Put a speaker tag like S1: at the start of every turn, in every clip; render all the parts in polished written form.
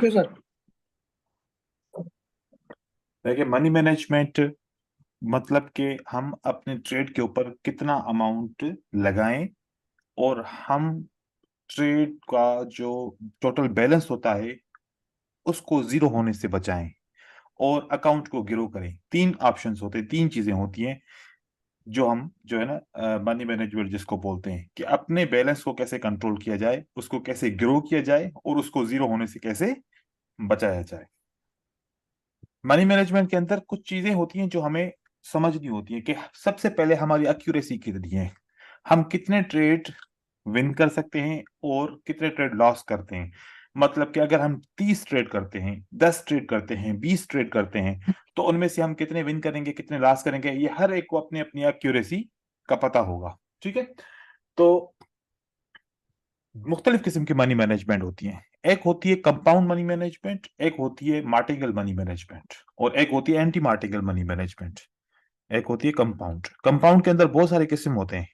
S1: Okay sir.
S2: देखिए, money management मतलब कि हम अपने ट्रेड के ऊपर कितना अमाउंट लगाएं और हम ट्रेड का जो टोटल बैलेंस होता है उसको जीरो होने से बचाएं और अकाउंट को ग्रो करें। तीन ऑप्शंस होते हैं, तीन चीजें होती हैं जो हम जो है ना मनी मैनेजमेंट जिसको बोलते हैं कि अपने बैलेंस को कैसे कंट्रोल किया जाए, उसको कैसे ग्रो किया जाए और उसको जीरो होने से कैसे बचाया जाए। मनी मैनेजमेंट के अंदर कुछ चीजें होती हैं जो हमें समझनी होती है कि सबसे पहले हमारी एक्यूरेसी कितनी है, हम कितने ट्रेड विन कर सकते हैं और कितने ट्रेड लॉस करते हैं। मतलब कि अगर हम 30 ट्रेड करते हैं, 10 ट्रेड करते हैं, 20 ट्रेड करते हैं, तो उनमें से हम कितने विन करेंगे, कितने लॉस करेंगे, ये हर एक को अपनी अपनी एक्यूरेसी का पता होगा। ठीक है। तो मुख्तलिफ किस्म की मनी मैनेजमेंट होती है। एक होती है कंपाउंड मनी मैनेजमेंट, एक होती है मार्टिंगल मनी मैनेजमेंट, और एक होती है एंटी मार्टिंगल मनी मैनेजमेंट। एक होती है कंपाउंड। कंपाउंड के अंदर बहुत सारे किस्म होते हैं।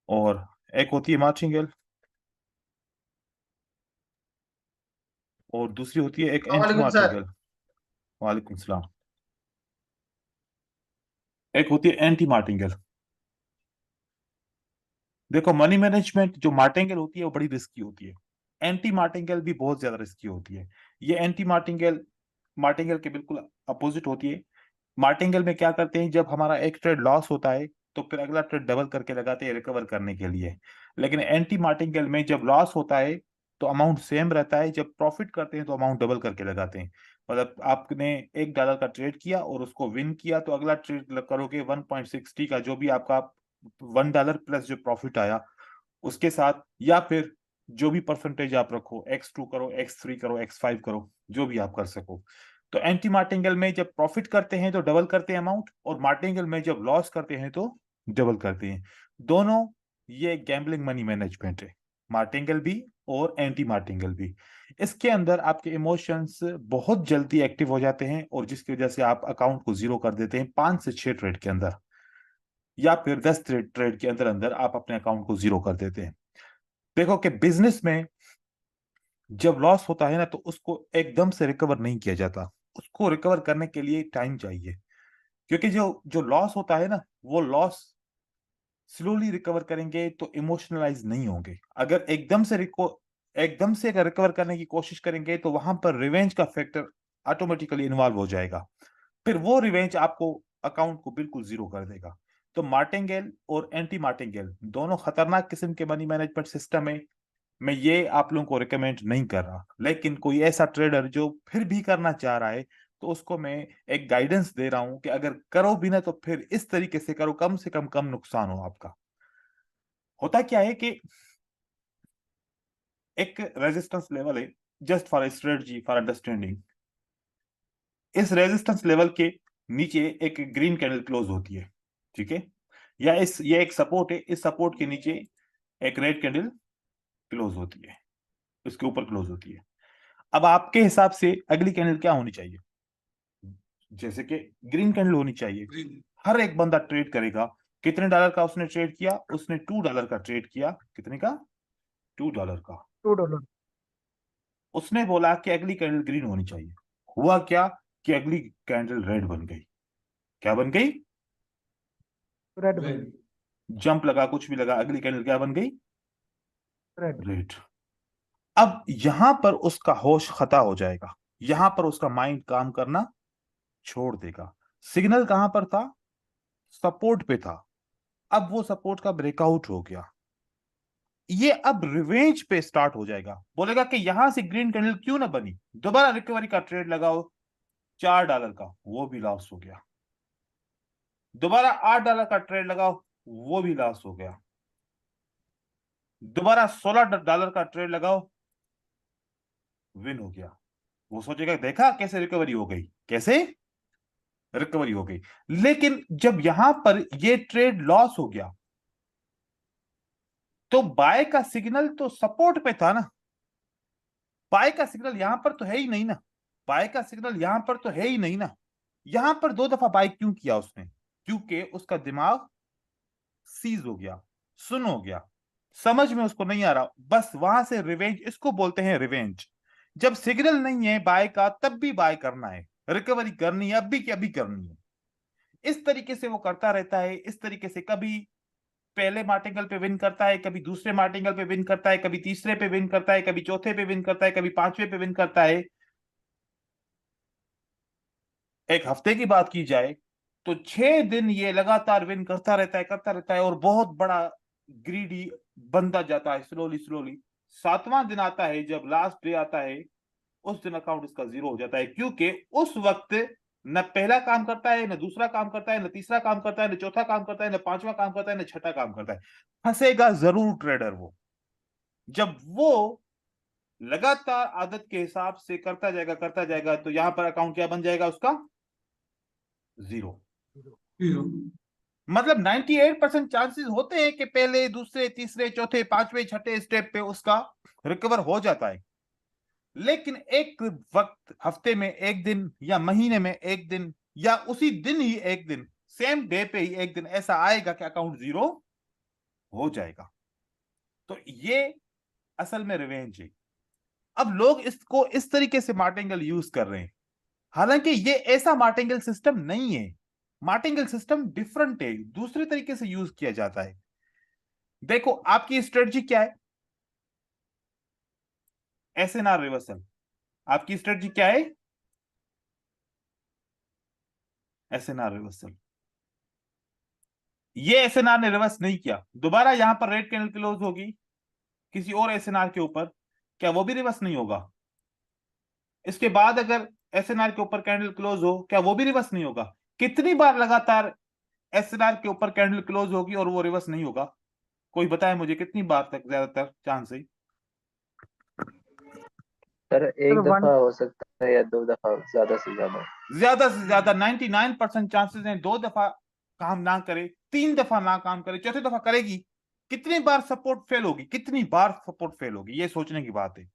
S2: और एक होती है मार्टिंगल, और दूसरी होती है एक एंटी
S1: वालेकुम सर।
S2: मार्टिंगल। वालेकुम सलाम। एक होती है एंटी मार्टिंगल। देखो, मनी मैनेजमेंट जो मार्टिंगल होती है वो बड़ी रिस्की होती है। एंटी मार्टिंगल भी बहुत ज्यादा रिस्की होती है। ये एंटी मार्टिंगल मार्टिंगल के बिल्कुल अपोजिट होती है। मार्टिंगल में क्या करते हैं, जब हमारा एक ट्रेड लॉस होता है तो फिर अगला ट्रेड डबल करके लगाते हैं रिकवर करने के लिए। लेकिन एंटी मार्टिंगल में जब लॉस होता है तो अमाउंट सेम रहता है, जब प्रॉफिट करते हैं तो अमाउंट डबल करके लगाते हैं। मतलब आपने $1 का ट्रेड किया और उसको विन किया तो अगला ट्रेड करोगे 1.60 का, जो भी आपका $1 प्लस जो प्रॉफिट आया उसके साथ, या फिर जो भी परसेंटेज आप रखो, X2 करो, X3 करो, X5 करो, जो भी आप कर सको। तो एंटी मार्टिंगल में जब प्रॉफिट करते हैं तो डबल करते हैं अमाउंट, और मार्टिंगल में जब लॉस करते हैं तो डबल करते हैं। दोनों ये गैम्बलिंग मनी मैनेजमेंट है, मार्टिंगल भी और एंटी मार्टिंगल भी। इसके अंदर आपके इमोशंस बहुत जल्दी एक्टिव हो जाते हैं और जिसकी वजह से आप अकाउंट को जीरो कर देते हैं 5 से 6 ट्रेड के अंदर, या फिर 10 ट्रेड के अंदर अंदर आप अपने अकाउंट को जीरो कर देते हैं। देखो कि बिजनेस में जब लॉस होता है ना तो उसको एकदम से रिकवर नहीं किया जाता, उसको रिकवर करने के लिए टाइम चाहिए। क्योंकि जो जो लॉस होता है ना, वो लॉस स्लोली रिकवर करेंगे तो इमोशनलाइज नहीं होंगे। अगर एकदम से अगर रिकवर करने की कोशिश करेंगे तो वहां पर रिवेंज का फैक्टर ऑटोमेटिकली इन्वॉल्व हो जाएगा। फिर वो रिवेंज आपको अकाउंट को बिल्कुल जीरो कर देगा। तो मार्टिंगेल और एंटी मार्टिंगेल दोनों खतरनाक किस्म के मनी मैनेजमेंट सिस्टम है। मैं ये आप लोगों को रिकमेंड नहीं कर रहा, लेकिन कोई ऐसा ट्रेडर जो फिर भी करना चाह रहा है तो उसको मैं एक गाइडेंस दे रहा हूं कि अगर करो भी ना तो फिर इस तरीके से करो, कम से कम नुकसान हो आपका। होता क्या है कि एक रेजिस्टेंस लेवल है, just for strategy for understanding. इस रेजिस्टेंस लेवल के नीचे एक ग्रीन कैंडल क्लोज होती है, ठीक है, या ये एक सपोर्ट है, इस सपोर्ट के नीचे एक रेड कैंडल क्लोज होती है, इसके ऊपर क्लोज होती है। अब आपके हिसाब से अगली कैंडल क्या होनी चाहिए? जैसे कि ग्रीन कैंडल होनी चाहिए। हर एक बंदा ट्रेड करेगा। कितने डॉलर का उसने ट्रेड किया? उसने $2 का ट्रेड किया। कितने का? $2 का।
S1: $2।
S2: उसने बोला कि अगली कैंडल ग्रीन होनी चाहिए। हुआ क्या कि अगली कैंडल रेड बन गई। क्या बन गई?
S1: रेड बन।
S2: जंप लगा, कुछ भी लगा, अगली कैंडल क्या बन गई?
S1: रेड।
S2: रेड। अब यहां पर उसका होश खता हो जाएगा, यहां पर उसका माइंड काम करना छोड़ देगा। सिग्नल कहां पर था? सपोर्ट पे था। अब वो सपोर्ट का ब्रेकआउट हो गया, ये अब रिवेंज पे स्टार्ट हो जाएगा। बोलेगा कि यहां से ग्रीन कैंडल क्यों ना बनी, दोबारा रिकवरी का ट्रेड लगाओ। $4 का, वो भी लॉस हो गया। दोबारा $8 का ट्रेड लगाओ, वो भी लॉस हो गया। दोबारा $16 का ट्रेड लगाओ, विन हो गया। वो सोचेगा देखा कैसे रिकवरी हो गई, कैसे रिकवरी हो गई। लेकिन जब यहां पर ये ट्रेड लॉस हो गया तो बाय का सिग्नल तो सपोर्ट पे था ना, बाय का सिग्नल यहां पर तो है ही नहीं ना, बाय का सिग्नल यहां पर तो है ही नहीं ना। यहां पर 2 दफा बाय क्यों किया उसने? क्योंकि उसका दिमाग सीज हो गया, सुन हो गया, समझ में उसको नहीं आ रहा, बस वहां से रिवेंज, इसको बोलते हैं रिवेंज। जब सिग्नल नहीं है बाय का तब भी बाय करना है, रिकवरी करनी है, अभी की अभी करनी है। इस तरीके से वो करता रहता है। इस तरीके से कभी पहले मार्टिंगल पे विन करता है, कभी दूसरे मार्टिंगल पे विन करता है, कभी तीसरे पे विन करता है, कभी चौथे पे विन करता है, कभी पांचवे पे विन करता है। एक हफ्ते की बात की जाए तो 6 दिन ये लगातार विन करता रहता है और बहुत बड़ा ग्रीडी बनता जाता है स्लोली स्लोली। 7वां दिन आता है, जब लास्ट डे आता है, उस दिन अकाउंट इसका जीरो हो जाता है, क्योंकि उस वक्त न पहला काम करता है, न दूसरा काम करता है, न तीसरा काम करता है, न चौथा काम करता है, न पांचवा काम करता है, न छठा काम करता है। फंसेगा जरूर ट्रेडर वो। जब वो लगातार आदत के हिसाब से करता जाएगा तो यहां पर अकाउंट क्या बन जाएगा उसका? जीरो।
S3: जीरो।
S2: मतलब 98% चांसेस होते हैं कि पहले दूसरे तीसरे चौथे पांचवे छठे स्टेप पे उसका रिकवर हो जाता है। लेकिन एक वक्त हफ्ते में एक दिन या महीने में एक दिन या उसी दिन ही एक दिन, सेम डे पे ही एक दिन ऐसा आएगा कि अकाउंट जीरो हो जाएगा। तो ये असल में रिवेंज है। अब लोग इसको इस तरीके से मार्टिंगल यूज कर रहे हैं, हालांकि ये ऐसा मार्टिंगल सिस्टम नहीं है। मार्टिंगल सिस्टम डिफरेंट है, दूसरे तरीके से यूज किया जाता है। देखो आपकी स्ट्रेटजी क्या है? SNR reversal. आपकी स्ट्रेटजी क्या है? SNR reversal. ये एसएनआर ने रिवर्स नहीं किया, दोबारा यहां पर रेड कैंडल क्लोज होगी किसी और एसएनआर के ऊपर, क्या वो भी रिवर्स नहीं होगा? इसके बाद अगर एसएनआर के ऊपर कैंडल क्लोज हो, क्या वो भी रिवर्स नहीं होगा? कितनी बार लगातार एसएनआर के ऊपर कैंडल क्लोज होगी और वो रिवर्स नहीं होगा? कोई बताए मुझे कितनी बार तक ज्यादातर चांस है?
S4: सर एक
S1: सर वन
S4: दफा हो सकता है या 2 दफा, ज्यादा से ज्यादा।
S2: ज्यादा से ज्यादा 99% चांसेस हैं 2 दफा काम ना करे, 3 दफा ना काम करे, चौथी दफा करेगी। कितनी बार सपोर्ट फेल होगी, कितनी बार सपोर्ट फेल होगी, ये सोचने की बात है।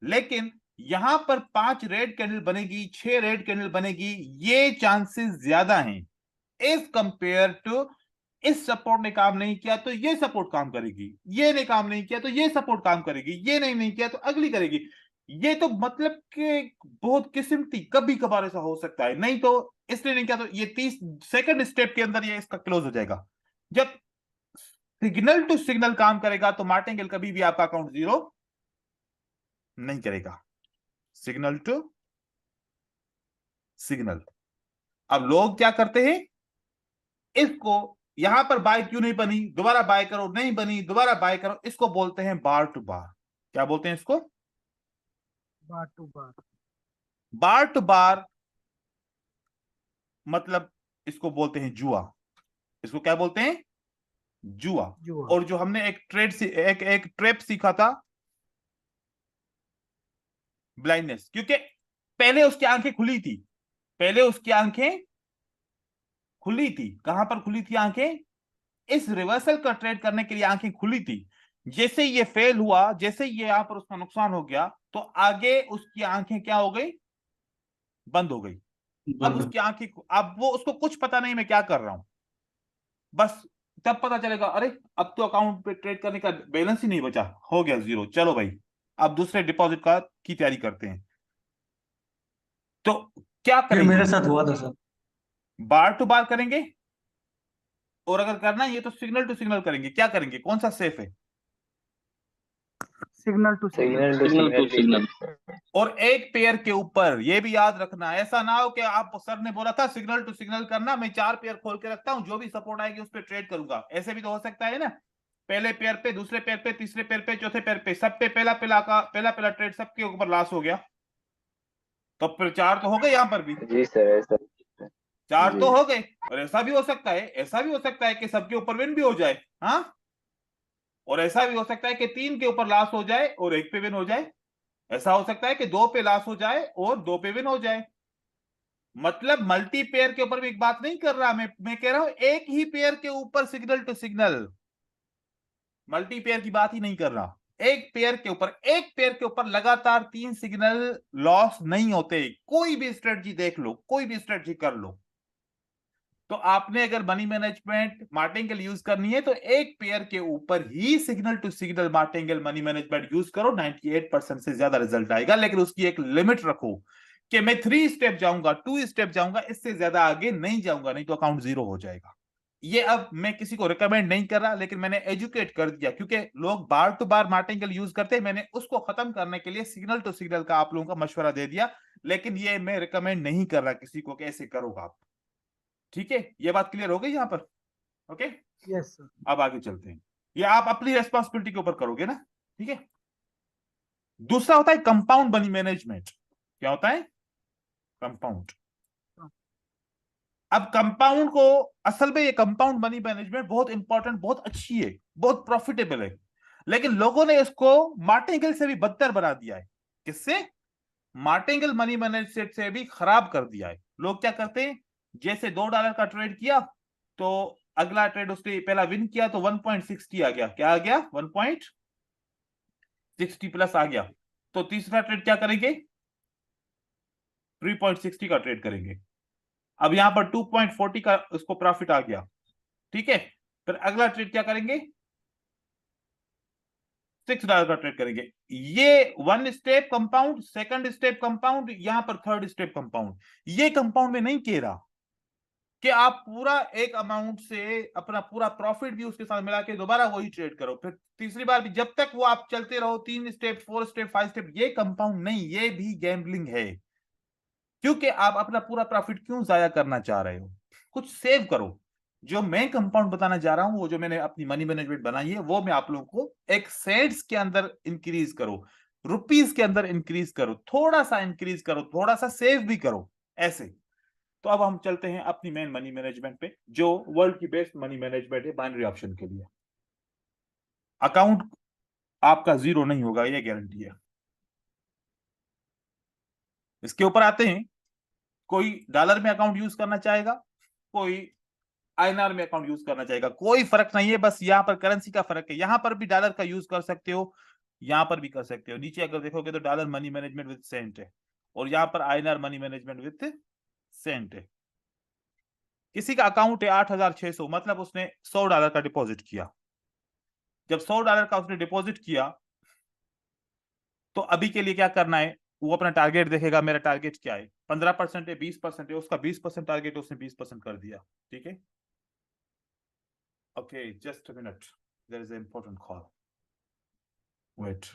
S2: लेकिन यहां पर 5 रेड कैंडल बनेगी, 6 रेड कैंडल बनेगी, ये चांसेस ज्यादा हैं एज कंपेयर टू इस सपोर्ट ने काम नहीं किया तो ये सपोर्ट काम करेगी, ये ने काम नहीं किया तो ये सपोर्ट काम करेगी, ये नहीं किया तो अगली करेगी। ये तो मतलब कि बहुत किस्मती कभी कभार ऐसा हो सकता है, नहीं तो इसने नहीं किया तो ये 30 सेकंड स्टेप के अंदर ये इसका क्लोज हो जाएगा। जब सिग्नल टू सिग्नल काम करेगा तो मार्टिंगेल कभी भी आपका अकाउंट जीरो नहीं करेगा। Signal to signal. अब लोग क्या करते हैं, इसको यहां पर बाय क्यों नहीं बनी, दोबारा बाय करो, नहीं बनी, दोबारा बाय करो, इसको बोलते हैं बार टू बार। क्या बोलते हैं इसको?
S1: बार टू बार।
S2: बार टू बार मतलब इसको बोलते हैं जुआ। इसको क्या बोलते हैं? जुआ।
S1: जुआ।
S2: और जो हमने एक एक ट्रैप सीखा था, ब्लाइंडनेस, क्योंकि पहले उसकी आंखें खुली थी, पहले उसकी आंखें खुली थी। कहां पर खुली थी आंखें? इस रिवर्सल का ट्रेड करने के लिए आंखें खुली थी। जैसे ये फेल हुआ, जैसे ये यहां पर उसका नुकसान हो गया, तो आगे उसकी आंखें क्या हो गई? बंद हो गई। अब उसकी आंखें, अब वो उसको कुछ पता नहीं मैं क्या कर रहा हूं, बस तब पता चलेगा अरे अब तो अकाउंट पे ट्रेड करने का बैलेंस ही नहीं बचा, हो गया जीरो, चलो भाई अब दूसरे डिपॉजिट का की तैयारी करते हैं। तो क्या
S3: ये
S2: करेंगे?
S3: मेरे साथ हुआ था सर।
S2: बार टू बार करेंगे, और अगर करना है ये तो सिग्नल टू सिग्नल करेंगे। क्या करेंगे, कौन सा सेफ है?
S1: Signal to signal.
S4: Signal to signal.
S2: और एक पेयर के ऊपर ये भी याद रखना, ऐसा ना हो कि आप, सर ने बोला था सिग्नल टू सिग्नल करना, मैं 4 पेयर खोल के रखता हूं, जो भी सपोर्ट आएगी उस पर ट्रेड करूंगा। ऐसे भी तो हो सकता है ना, पहले पेयर पे, दूसरे पेयर पे, तीसरे पेयर पे, चौथे पेयर पे, सब पे पहला पहला ट्रेड सबके ऊपर लॉस हो गया, तो फिर 4 तो हो गए यहां पर भी,
S4: जी सर, ऐसा।
S2: 4
S4: जी
S2: तो हो गए। और ऐसा भी हो सकता है, ऐसा भी हो सकता है कि सबके ऊपर विन भी हो जाए, हाँ, और ऐसा भी हो सकता है कि 3 के ऊपर लॉस हो जाए और 1 पे विन हो जाए। ऐसा हो सकता है कि 2 पे लॉस हो जाए और 2 पे विन हो जाए। मतलब मल्टी पेयर के ऊपर भी एक बात नहीं कर रहा मैं कह रहा हूं एक ही पेयर के ऊपर signal to signal, multi pair की बात ही नहीं कर रहा। एक पेयर के ऊपर, एक पेयर के ऊपर लगातार 3 सिग्नल लॉस नहीं होते, कोई भी स्ट्रेटजी देख लो, कोई भी स्ट्रेटजी कर लो। तो आपने अगर मनी मैनेजमेंट मार्टिंगेल यूज करनी है तो एक पेयर के ऊपर ही signal to signal martingale money management use करो, 98% से ज्यादा रिजल्ट आएगा। लेकिन उसकी एक लिमिट रखो कि मैं 3 स्टेप जाऊंगा, 2 स्टेप जाऊंगा, इससे ज्यादा आगे नहीं जाऊंगा, नहीं तो अकाउंट जीरो हो जाएगा। ये अब मैं किसी को रिकमेंड नहीं कर रहा, लेकिन मैंने एजुकेट कर दिया, क्योंकि लोग बार टू बार मार्टिंगेल यूज करते हैं। मैंने उसको खत्म करने के लिए सिग्नल टू सिग्नल का आप लोगों का मशवरा दे दिया, लेकिन ये मैं रिकमेंड नहीं कर रहा किसी को कि ऐसे करोगा आप। ठीक है, ये बात क्लियर हो गई यहां पर? Okay,
S1: yes sir.
S2: अब आगे चलते हैं। ये आप अपनी रेस्पॉन्सिबिलिटी के ऊपर करोगे ना, ठीक है। दूसरा होता है कंपाउंड मनी मैनेजमेंट। क्या होता है? कंपाउंड। अब कंपाउंड को, असल में ये कंपाउंड मनी मैनेजमेंट बहुत इंपॉर्टेंट, बहुत अच्छी है, बहुत प्रॉफिटेबल है, लेकिन लोगों ने इसको मार्टिंगेल से भी बदतर बना दिया है। किससे? मार्टिंगेल मनी मैनेजमेंट से भी खराब कर दिया है। लोग क्या करते हैं, जैसे $2 का ट्रेड किया तो अगला ट्रेड उसने पहला विन किया तो 1.60 आ गया। क्या आ गया? 1.60 प्लस आ गया। तो तीसरा ट्रेड क्या करेंगे? 3.60 का ट्रेड करेंगे। अब यहां पर 2.40 का उसको प्रॉफिट आ गया, ठीक है। फिर अगला ट्रेड क्या करेंगे? $6 का ट्रेड करेंगे। ये 1 step compound, second step compound, यहां पर थर्ड स्टेप कंपाउंड। ये कंपाउंड में नहीं कह रहा कि आप पूरा एक अमाउंट से अपना पूरा प्रॉफिट भी उसके साथ मिला के दोबारा वही ट्रेड करो, फिर तीसरी बार भी, जब तक वो आप चलते रहो 3 स्टेप, 4 स्टेप, 5 स्टेप। ये कंपाउंड नहीं, ये भी गैम्बलिंग है। क्योंकि आप अपना पूरा प्रॉफिट क्यों जाया करना चाह रहे हो? कुछ सेव करो। जो मैं कंपाउंड बताना जा रहा हूं, वो जो मैंने अपनी मनी मैनेजमेंट बनाई है, वो मैं आप लोगों को एक सेंट्स के अंदर इंक्रीज करो, रुपीस के अंदर इंक्रीज करो, थोड़ा सा इंक्रीज करो, थोड़ा सा सेव भी करो, ऐसे। तो अब हम चलते हैं अपनी मेन मनी मैनेजमेंट पे, जो वर्ल्ड की बेस्ट मनी मैनेजमेंट है बाइनरी ऑप्शन के लिए। अकाउंट आपका जीरो नहीं होगा, ये गारंटी है। इसके ऊपर आते हैं। कोई डॉलर में अकाउंट यूज करना चाहेगा, कोई आईएनआर में अकाउंट यूज करना चाहेगा, कोई फर्क नहीं है, बस यहां पर करेंसी का फर्क है। यहां पर भी डॉलर का यूज कर सकते हो, यहां पर भी कर सकते हो। नीचे अगर देखोगे तो dollar money management with cent है, और यहां पर INR money management with cent है। किसी का अकाउंट है 8,600, मतलब उसने $100 का डिपॉजिट किया। जब $100 का उसने डिपॉजिट किया, तो अभी के लिए क्या करना है, वो अपना टारगेट देखेगा। मेरा टारगेट क्या है? 15% है, 20% है, उसका 20% टारगेट, उसने 20% कर दिया, ठीक है। Okay, just a minute, there is an important call, wait.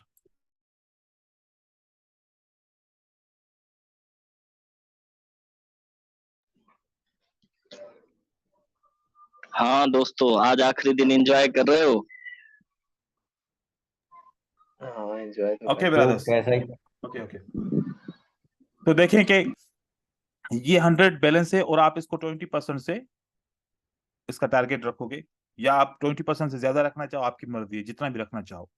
S4: हाँ दोस्तों, आज आखिरी दिन एंजॉय कर रहे हो? हाँ एंजॉय तो
S2: ओके
S4: कर
S2: ब्रदर्स,
S3: कैसा ही
S2: ओके ओके। तो देखें कि ये 100 बैलेंस है, और आप इसको 20% से इसका टारगेट रखोगे, या आप 20% से ज्यादा रखना चाहो, आपकी मर्जी है, जितना भी रखना चाहो।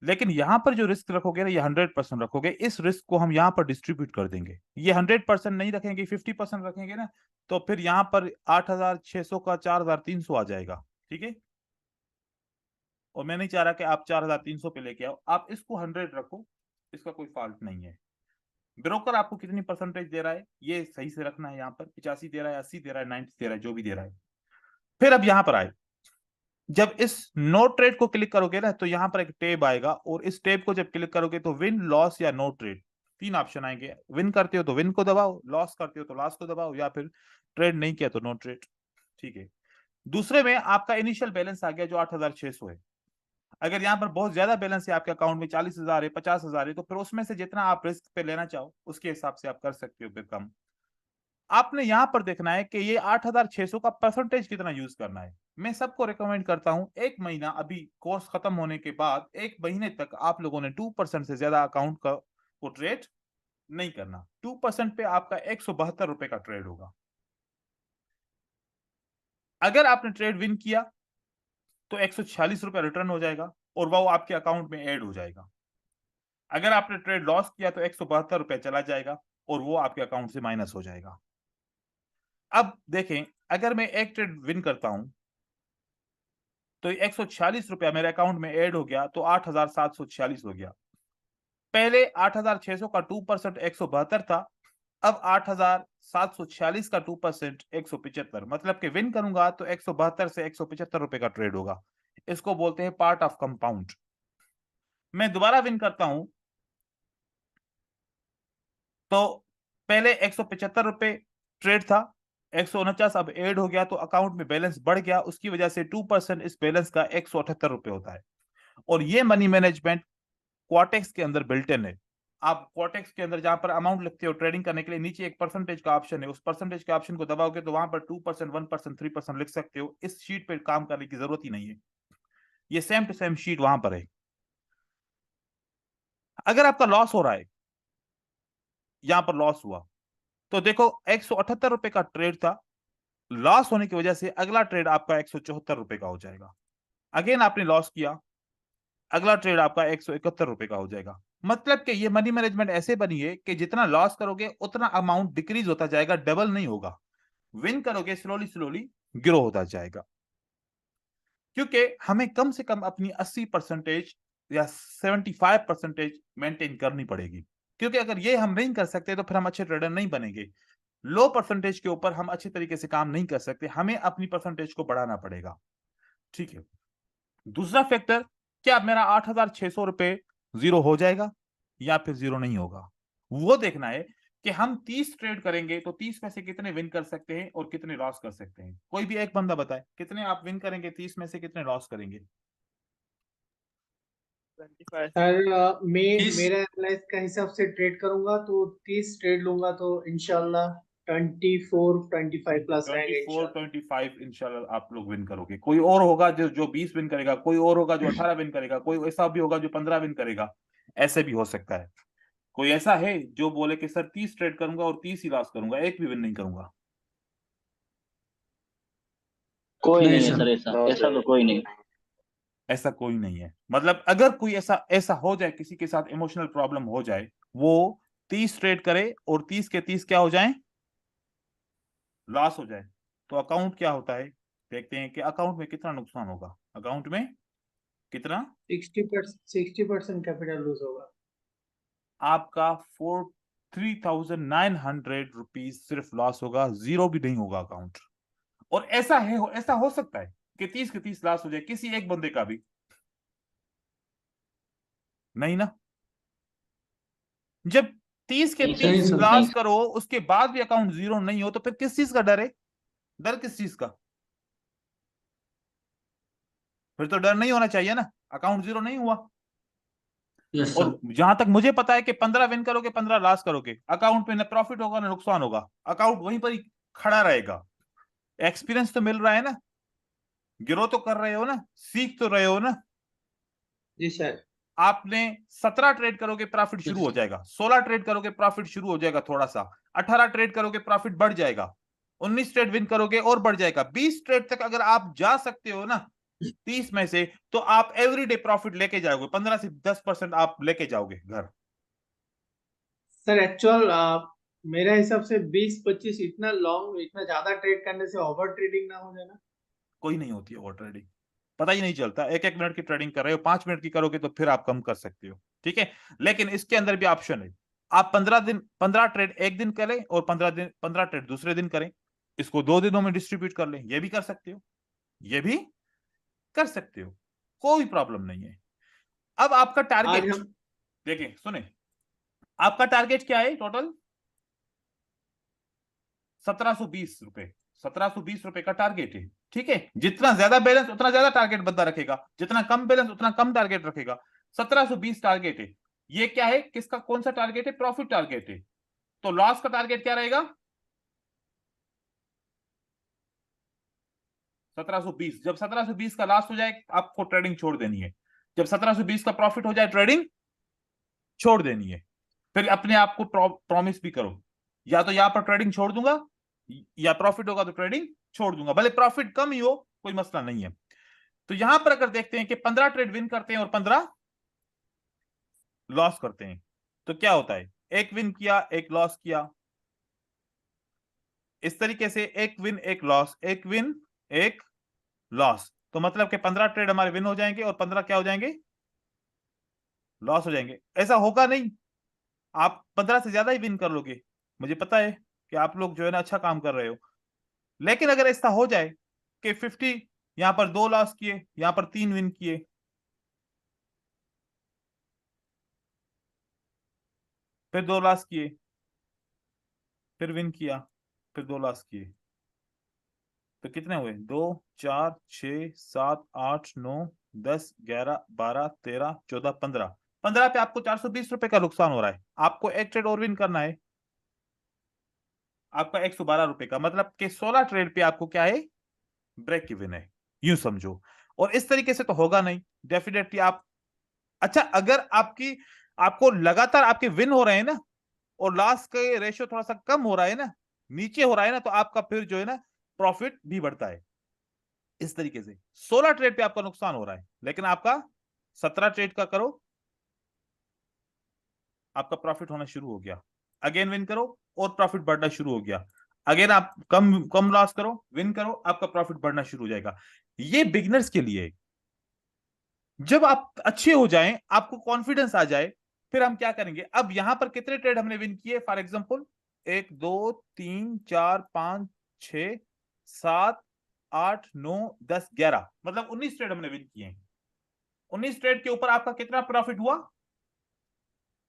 S2: लेकिन यहां पर जो रिस्क रखोगे ना, ये 100% रखोगे। इस रिस्क को हम यहां पर डिस्ट्रीब्यूट कर देंगे। ये 100% नहीं रखेंगे, 50% रखेंगे ना, तो फिर यहां पर 8,600 का 4,300 आ जाएगा, ठीक है। और मैं नहीं चाह रहा कि आप 4,300 पे लेके आओ, आप इसको 100 रखो, इसका कोई फॉल्ट नहीं है। ब्रोकर आपको कितनी परसेंटेज दे रहा है, ये सही से रखना है। यहाँ पर 85 दे रहा है, 80 दे रहा है, 90 दे रहा है, जो भी दे रहा है। फिर अब यहां पर आए, जब इस नो ट्रेड को क्लिक करोगे ना, तो यहां पर एक टैब आएगा, और इस टैब को जब क्लिक करोगे तो विन, लॉस या नो ट्रेड, 3 ऑप्शन आएंगे। विन करते हो तो विन को दबाओ, लॉस करते हो तो लॉस को दबाओ, या फिर ट्रेड नहीं किया तो नो ट्रेड, ठीक है। दूसरे में आपका इनिशियल बैलेंस आ गया जो 8,600 है। अगर यहाँ पर बहुत ज्यादा बैलेंस है आपके अकाउंट में, 40,000 है, 50,000 है, तो फिर उसमें से जितना आप रिस्क पे लेना चाहो उसके हिसाब से आप कर सकते हो, फिर कम। आपने यहां पर देखना है कि ये 8,600 का परसेंटेज कितना यूज करना है। मैं सबको रिकमेंड करता हूं, 1 महीना, अभी कोर्स खत्म होने के बाद 1 महीने तक आप लोगों ने 2% से ज्यादा अकाउंट का को ट्रेड नहीं करना। 2% पे आपका 172 रुपए का ट्रेड होगा। अगर आपने ट्रेड विन किया तो 146 रुपए रिटर्न हो जाएगा, और वो आपके अकाउंट में ऐड हो जाएगा। अगर आपने ट्रेड लॉस किया तो 172 रुपए चला जाएगा, और वो आपके अकाउंट से माइनस हो जाएगा। अब देखें, अगर मैं एक ट्रेड विन करता हूं तो 146 रुपया मेरे अकाउंट में ऐड हो गया, तो 8,746 हो गया। पहले 8,600 का 2% 172 था, अब 8,746 का 2% 175, मतलब कि विन करूंगा तो 172 से 175 रुपए का ट्रेड होगा। इसको बोलते हैं पार्ट ऑफ कंपाउंड। मैं दोबारा विन करता हूं तो पहले 175 रुपए ट्रेड था, 149 अब ऐड हो गया तो अकाउंट में बैलेंस बढ़ गया, उसकी वजह से 2% इस बैलेंस का 178 रुपए होता है। और ये मनी मैनेजमेंट क्वाटेक्स के अंदर बिल्ट इन है। आप क्वाटेक्स के अंदर जहां पर अमाउंट लिखते हो ट्रेडिंग करने के लिए, नीचे एक परसेंटेज का ऑप्शन है, उस परसेंटेज के ऑप्शन को दबाओगे तो वहां पर 2%, 1%, 3% लिख सकते हो। इस शीट पे काम करने की जरूरत ही नहीं है, ये सेम टू सेम शीट वहां पर है। अगर आपका लॉस हो रहा है, यहां पर लॉस हुआ तो देखो 178 रुपए का ट्रेड था, लॉस होने की वजह से अगला ट्रेड आपका 174 रुपए का हो जाएगा। अगेन आपने लॉस किया, अगला ट्रेड आपका 171 रुपए का हो जाएगा। मतलब कि ये मनी मैनेजमेंट ऐसे बनी है कि जितना लॉस करोगे उतना अमाउंट डिक्रीज होता जाएगा, डबल नहीं होगा। विन करोगे स्लोली स्लोली ग्रो होता जाएगा, क्योंकि हमें कम से कम अपनी 80% या 75% मेंटेन करनी पड़ेगी। क्योंकि अगर ये हम नहीं कर सकते तो फिर हम अच्छे ट्रेडर नहीं बनेंगे। लो परसेंटेज के ऊपर हम अच्छे तरीके से काम नहीं कर सकते, हमें अपनी परसेंटेज को बढ़ाना पड़ेगा। ठीक है। दूसरा फैक्टर, क्या मेरा 8,600 रुपए जीरो हो जाएगा या फिर जीरो नहीं होगा, वो देखना है कि हम 30 ट्रेड करेंगे तो 30 में से कितने विन कर सकते हैं और कितने लॉस कर सकते हैं। कोई भी एक बंदा बताए कितने आप विन करेंगे, 30 में से कितने लॉस करेंगे।
S1: 25।
S3: सर मैं
S5: 30
S3: मेरा एनालाइज का हिसाब से ट्रेड करूंगा तो 30 ट्रेड लूंगा तो इंशाल्लाह 24-25 प्लस रहेगा
S2: 24,
S3: इंशाल्लाह।
S2: 25 इंशाल्लाह आप लोग विन करोगे। कोई और होगा जो 20 विन करेगा, कोई और होगा जो 18 विन करेगा, कोई ऐसा भी होगा जो 15 विन करेगा, ऐसे भी हो सकता है। कोई ऐसा है जो बोले कि सर 30 ट्रेड करूंगा और 30 ही लॉस करूंगा, एक भी विन नहीं करूंगा।
S4: कोई
S5: नहीं
S4: नहीं है
S5: सर।
S4: सर, ऐसा तो कोई नहीं।
S2: ऐसा कोई नहीं है। मतलब अगर कोई ऐसा ऐसा हो जाए, किसी के साथ इमोशनल प्रॉब्लम हो जाए, वो 30 ट्रेड करे और 30 के 30 क्या हो जाए, लॉस हो जाए, तो अकाउंट क्या होता है, देखते हैं कि अकाउंट में कितना नुकसान होगा। अकाउंट में कितना,
S3: 60% कैपिटल लूज होगा।
S2: आपका 3,900 रुपीज सिर्फ लॉस होगा, जीरो भी नहीं होगा अकाउंट। और ऐसा हो सकता है कि 30 के 30 लॉस हो जाए किसी एक बंदे का भी, नहीं ना। जब 30 के
S4: नहीं
S2: 30
S5: सर।
S2: लॉस करो उसके बाद भी अकाउंट जीरो नहीं हो तो फिर किस चीज का डर है, डर किस चीज का, फिर तो डर नहीं होना चाहिए ना, अकाउंट जीरो नहीं हुआ।
S5: यस
S2: और
S5: सर।
S2: जहां तक मुझे पता है कि 15 विन करोगे 15 लॉस करोगे, अकाउंट में ना प्रॉफिट होगा ना नुकसान होगा, अकाउंट वहीं पर ही खड़ा रहेगा। एक्सपीरियंस तो मिल रहा है ना, ग्रो तो कर रहे हो ना, सीख तो रहे हो ना।
S3: जी सर।
S2: आपने 17 ट्रेड करोगे प्रॉफिट शुरू हो जाएगा, 16 ट्रेड करोगे प्रॉफिट शुरू हो जाएगा थोड़ा सा, 18 ट्रेड करोगे प्रॉफिट बढ़ जाएगा, 19 ट्रेड विन करोगे और बढ़ जाएगा, 20 ट्रेड तक अगर आप जा सकते हो ना 30 में से, तो आप एवरीडे प्रॉफिट लेके जाओगे, 15 से 10% आप लेके जाओगे घर।
S3: सर एक्चुअल मेरा हिसाब से 20-25 इतना लॉन्ग इतना ज्यादा ट्रेड करने से ओवर ट्रेडिंग ना हो जाए ना।
S2: कोई नहीं होती है ओवर ट्रेडिंग, पता ही नहीं चलता। एक एक मिनट की ट्रेडिंग कर रहे हो, 5 मिनट की करोगे तो फिर आप कम कर सकते हो, ठीक है। लेकिन इसके अंदर भी ऑप्शन है, आप 15 ट्रेड एक दिन करें और 15 ट्रेड दूसरे दिन करें, इसको 2 दिनों में डिस्ट्रीब्यूट कर लें, ये भी कर सकते हो, ये भी कर सकते हो, कोई प्रॉब्लम नहीं है। अब आपका
S3: आज
S2: टारगेट
S3: हम
S2: देखें, सुने, आपका टारगेट क्या है टोटल, 1720 रुपए, 1720 रुपए का टारगेट है, ठीक है। जितना ज्यादा बैलेंस उतना ज्यादा टारगेट बंदा रखेगा, जितना कम बैलेंस उतना कम टारगेट रखेगा। 1720 टारगेट है। ये क्या है, किसका कौन सा टारगेट है, प्रॉफिट टारगेट है। तो लॉस का टारगेट क्या रहेगा, 1720। जब 1720 का लॉस हो जाए आपको ट्रेडिंग छोड़ देनी है, जब 1720 का प्रॉफिट हो जाए ट्रेडिंग छोड़ देनी है। फिर अपने आप को प्रॉमिस भी करो, या तो यहां पर ट्रेडिंग छोड़ दूंगा, या प्रॉफिट होगा तो ट्रेडिंग छोड़ दूंगा, भले प्रॉफिट कम ही हो कोई मसला नहीं है। तो यहां पर अगर देखते हैं कि 15 ट्रेड विन करते हैं और 15 लॉस करते हैं, तो क्या होता है, एक विन किया एक लॉस किया, इस तरीके से एक विन एक लॉस, एक विन एक लॉस, तो मतलब कि 15 ट्रेड हमारे विन हो जाएंगे और 15 क्या हो जाएंगे, लॉस हो जाएंगे। ऐसा होगा नहीं, आप 15 से ज्यादा ही विन कर लोगे, मुझे पता है कि आप लोग जो है ना अच्छा काम कर रहे हो, लेकिन अगर ऐसा हो जाए कि 50 यहां पर 2 लॉस किए, यहां पर 3 विन किए, फिर 2 लॉस किए, फिर विन किया, फिर 2 लॉस किए, तो कितने हुए? 2 4 6 7 8 9 10 11 12 13 14 15 15 पे आपको 420 रुपए का नुकसान हो रहा है। आपको एक ट्रेड और विन करना है, आपका 112 रुपए का, मतलब कि 16 ट्रेड पे आपको क्या है? ब्रेक इवन है, यूं समझो। और इस तरीके से तो होगा नहीं, डेफिनेटली आप, अच्छा अगर आपको लगातार आपके विन हो रहे हैं ना, और लॉस का रेशियो थोड़ा सा कम हो रहा है ना, नीचे हो रहा है ना, तो आपका फिर जो है ना प्रॉफिट भी बढ़ता है। इस तरीके से 16 ट्रेड पे आपका नुकसान हो रहा है, लेकिन आपका 17 ट्रेड का करो, आपका प्रॉफिट होना शुरू हो गया। अगेन विन करो और प्रॉफिट बढ़ना शुरू हो गया। अगेन आप कम कम लॉस करो, विन करो, आपका प्रॉफिट बढ़ना शुरू हो जाएगा। ये बिगिनर्स के लिए। जब आप अच्छे हो जाएं, आपको कॉन्फिडेंस आ जाए, फिर हम क्या करेंगे? अब यहां पर कितने ट्रेड हमने विन किए? फॉर एग्जांपल 1 2 3 4 5 6 7 8 9 10 11, मतलब 19 ट्रेड हमने विन किए। 19 ट्रेड के ऊपर आपका कितना प्रॉफिट हुआ?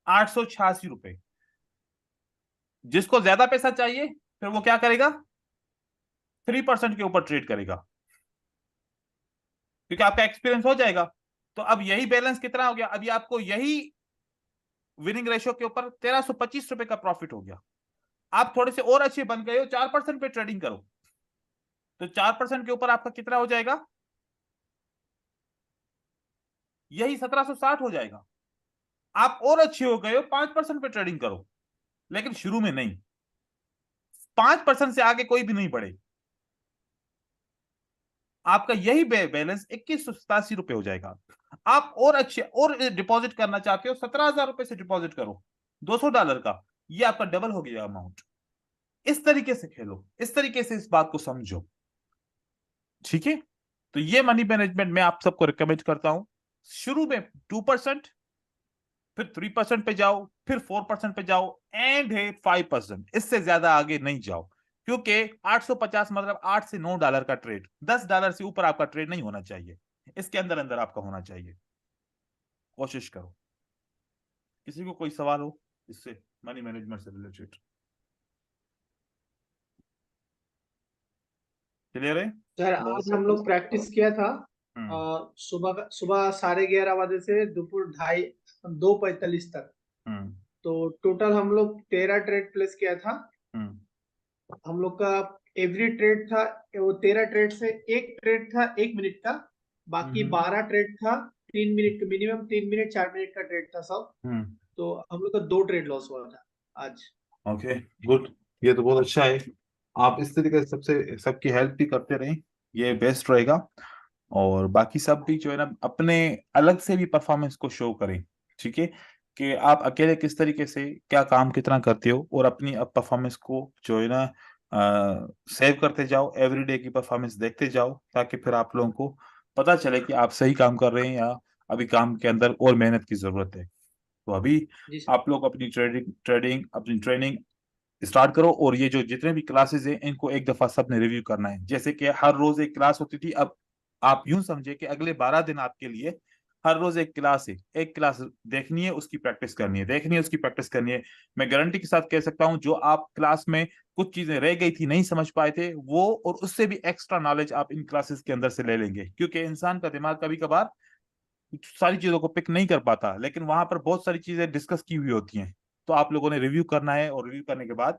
S2: 886 रुपए। जिसको ज्यादा पैसा चाहिए, फिर वो क्या करेगा? 3% के ऊपर ट्रेड करेगा, क्योंकि आपका एक्सपीरियंस हो जाएगा। तो अब यही बैलेंस कितना हो गया? अभी आपको यही विनिंग रेशियो के ऊपर 1325 रुपए का प्रॉफिट हो गया। आप थोड़े से और अच्छे बन गए हो, 4% पे ट्रेडिंग करो, तो 4% के ऊपर आपका कितना हो जाएगा? यही 1760 हो जाएगा। आप और अच्छे हो गए हो, 5% पे ट्रेडिंग करो, लेकिन शुरू में नहीं। 5% से आगे कोई भी नहीं बढ़े। आपका यही बैलेंस 2187 रुपए हो जाएगा। आप और अच्छे और डिपॉजिट करना चाहते हो, 17,000 रुपए से डिपॉजिट करो, $200 का, ये आपका डबल हो गया अमाउंट। इस तरीके से खेलो, इस तरीके से इस बात को समझो, ठीक है? तो ये मनी मैनेजमेंट मैं आप सबको रिकमेंड करता हूं। शुरू में 2%, फिर 3% पे जाओ, फिर 4% पे जाओ, एंड है 5%। इससे ज्यादा आगे नहीं जाओ, क्योंकि 850 मतलब $8 से $9 का ट्रेड, $10 से ऊपर आपका ट्रेड नहीं होना चाहिए। इसके अंदर अंदर आपका होना चाहिए। कोशिश करो। किसी को कोई सवाल हो इससे, मनी मैनेजमेंट से रिलेटेड? क्लियर है?
S3: सर आज हम लोग प्रैक्टिस किया था सुबह 11:30 बजे से दोपहर 2:45 तक।
S2: हम्म
S3: तो टोटल हम लोग 13 ट्रेड प्लेस किया था।
S2: हम्म
S3: हम लोग का एवरी ट्रेड था, वो 13 ट्रेड से एक ट्रेड था 1 मिनट का, बाकी 12 ट्रेड था 3 मिनट, मिनिमम 3 मिनट 4 मिनट का ट्रेड था सब। तो हम लोग का 2 ट्रेड लॉस हुआ था आज।
S2: Okay, good. ये तो बहुत अच्छा है। आप इस तरीके से सबकी हेल्प भी करते रहें, ये बेस्ट रहेगा। और बाकी सब भी जो है ना अपने अलग से भी परफॉर्मेंस को शो करें, ठीक है? कि आप अकेले किस तरीके से क्या काम कितना करते हो, और अपनी परफॉर्मेंस को जो है ना सेव करते जाओ, एवरीडे की परफॉर्मेंस देखते जाओ, ताकि फिर आप लोगों को पता चले कि आप सही काम कर रहे हैं या अभी काम के अंदर और मेहनत की जरूरत है। तो अभी
S3: जी सर।
S2: आप लोग अपनी अपनी ट्रेनिंग स्टार्ट करो, और ये जो जितने भी क्लासेस हैं इनको एक दफा सबने रिव्यू करना है। जैसे कि हर रोज एक क्लास होती थी, अब आप यूं समझे कि अगले 12 दिन आपके लिए हर रोज एक क्लास है। एक क्लास देखनी है, उसकी प्रैक्टिस करनी है, देखनी है, उसकी प्रैक्टिस करनी है। मैं गारंटी के साथ कह सकता हूं, जो आप क्लास में कुछ चीजें रह गई थी, नहीं समझ पाए थे वो, और उससे भी एक्स्ट्रा नॉलेज आप इन क्लासेस के अंदर से ले लेंगे, क्योंकि इंसान का दिमाग कभी कभार सारी चीजों को पिक नहीं कर पाता, लेकिन वहां पर बहुत सारी चीजें डिस्कस की हुई होती हैं। तो आप लोगों ने रिव्यू करना है, और रिव्यू करने के बाद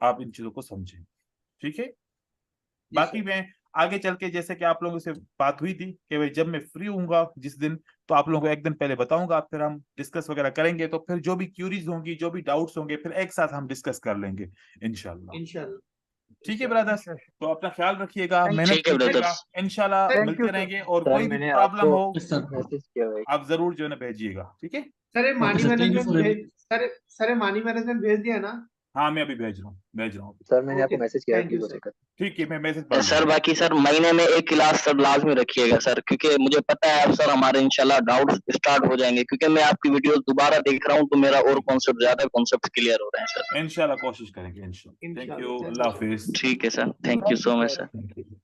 S2: आप इन चीजों को समझें, ठीक है?
S3: जी
S2: बाकी
S3: सर।
S2: मैं आगे चल के, जैसे कि आप लोगों से बात हुई थी कि भाई जब मैं फ्री होऊंगा जिस दिन, तो आप लोगों को एक दिन पहले बताऊंगा, फिर हम डिस्कस वगैरह करेंगे। तो फिर जो भी क्यूरीज होंगी, जो भी डाउट्स होंगे, फिर एक साथ हम डिस्कस कर लेंगे इंशाल्लाह।
S3: इंशाल्लाह।
S2: ठीक है ब्रदर्स, तो अपना ख्याल रखिएगा,
S1: Thank
S2: मेहनत
S4: ठीक है
S2: कीजिएगा,
S4: ब्रदर्स।
S2: इंशाल्लाह
S3: सर
S1: you,
S2: मिलते
S1: sir.
S2: रहेंगे। और
S1: सर
S2: कोई भी
S1: मैंने
S2: प्रॉब्लम
S1: आपको
S2: हो,
S5: सर
S1: मैसेज किया भाई।
S2: आप जरूर जो है ना भेजिएगा, ठीक है?
S3: सर ये
S5: okay
S3: money
S5: sir, thank you
S3: management
S5: for
S3: भेज, सर ये मनी मैनेजमेंट भेज दिया ना,
S2: हाँ मैं अभी भेज रहा हूँ।
S6: सर मैंने आपको
S3: Okay,
S6: मैसेज किया है,
S3: thank you,
S6: please
S3: sir.
S6: Check कर।
S2: ठीक है, मैं मैसेज पढ़
S4: सर
S2: लूंगा।
S4: बाकी सर महीने में एक क्लास सर लाजमी रखिएगा सर, क्योंकि मुझे पता है अब सर हमारे इंशाल्लाह डाउट्स स्टार्ट हो जाएंगे, क्योंकि मैं आपकी वीडियोस दोबारा देख रहा हूँ तो मेरा और कॉन्सेप्ट ज्यादा कॉन्सेप्ट क्लियर हो रहे हैं सर।
S2: इंशाल्लाह कोशिश करेंगे इंशाल्लाह। Thank
S3: Inshallah.
S2: You,
S3: Thank
S2: Allah
S3: you, sir.
S2: हाफिज।
S4: ठीक है sir, thank you so much sir.
S2: Thank you.